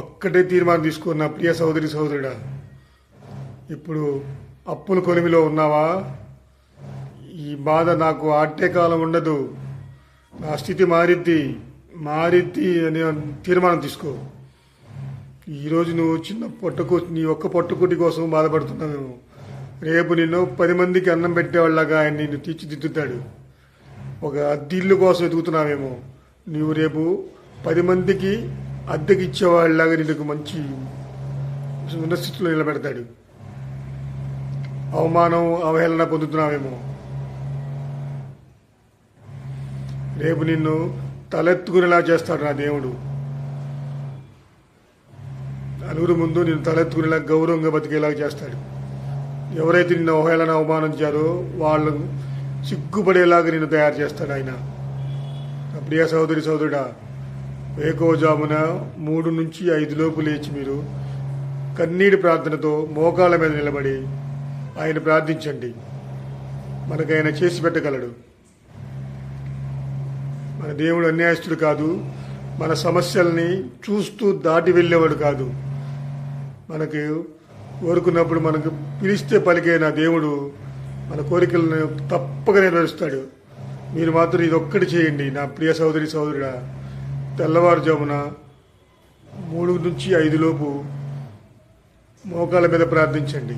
ఒక్కటే తీర్మానం తీసుకో నా ప్రియ సోదరి సోదరుడా. ఇప్పుడు అప్పుల కొలిమిలో ఉన్నావా? ఈ బాధ నాకు ఆట్టే కాలం ఉండదు, నా స్థితి మారిద్ది అని తీర్మానం తీసుకో. ఈరోజు నువ్వు చిన్న నీ ఒక్క పొట్టకుటి కోసం బాధపడుతున్నావు. రేపు నిన్ను 10 మందికి అన్నం పెట్టేవాళ్ళగా ఆయన నిన్ను తీర్చిదిద్దుతాడు. ఒక అద్దిల్లు కోసం ఎదుగుతున్నావేమో, నువ్వు రేపు 10 మందికి అద్దెకి ఇచ్చేవాళ్ళలాగా నిన్ను మంచి ఉన్నస్థితిలో నిలబెడతాడు. అవమానం అవహేళన పొందుతున్నావేమో, రేపు నిన్ను తలెత్తుకునేలా చేస్తాడు నా దేవుడు. నలుగురు ముందు నిన్ను తలెత్తుకునేలా గౌరవంగా బతికేలాగా చేస్తాడు. ఎవరైతే నిన్ను అవహేళన అవమానించారో వాళ్ళు సిగ్గుపడేలాగా నిన్ను తయారు చేస్తాడు ఆయన. నా ప్రియ సోదరి సోదరుడా, వేకోజామున 3 నుంచి 5 లోపు లేచి మీరు కన్నీటి ప్రార్థనతో మోకాళ్ళ మీద నిలబడి ఆయన ప్రార్థించండి. మనకు ఆయన చేసి పెట్టగలడు. మన దేవుడు అన్యాయస్తుడు కాదు, మన సమస్యల్ని చూస్తూ దాటి వెళ్ళేవాడు కాదు. మనకు కోరుకున్నప్పుడు మనకు పిలిస్తే పలికే నా దేవుడు మన కోరికలను తప్పక నెరవేరుస్తాడు. మీరు మాత్రం ఇది ఒక్కటి చేయండి నా ప్రియ సోదరి సోదరుడా. తెల్లవారుజామున 3 నుంచి 5 లోపు మోకాళ్ళ మీద ప్రార్థించండి.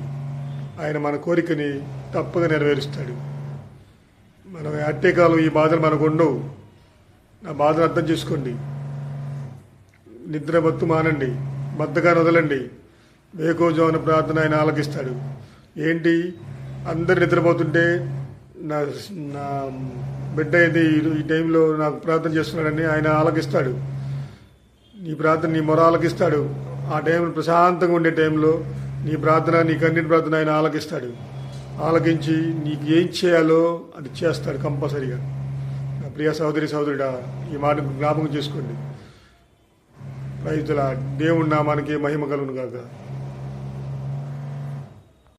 ఆయన మన కోరికని తప్పక నెరవేరుస్తాడు. మనం అట్టే కాలం ఈ బాధలు మనకు ఉండవు. నా బాధను అర్థం చేసుకోండి. నిద్రమత్తు మానండి, బద్ధకాన్ని వదలండి. వేకోజామున ప్రార్థన ఆయన ఆలకిస్తాడు. ఏంటి అందరు నిద్రపోతుంటే నా నా బిడ్డ అయితే ఈ టైంలో నాకు ప్రార్థన చేస్తున్నాడని ఆయన ఆలకిస్తాడు. నీ ప్రార్థన, నీ మొర ఆలకిస్తాడు. ఆ టైంలో ప్రశాంతంగా ఉండే టైంలో నీ ప్రార్థన, నీ కన్నీటి ప్రార్థన ఆయన ఆలకిస్తాడు. ఆలకించి నీకు ఏం చేయాలో అది చేస్తాడు కంపల్సరిగా. నా ప్రియ సోదరి సోదరుడా, ఈ మాట జ్ఞాపకం చేసుకోండి. రైతుల దేవుడి నామానికి మహిమ కలుగును గాక.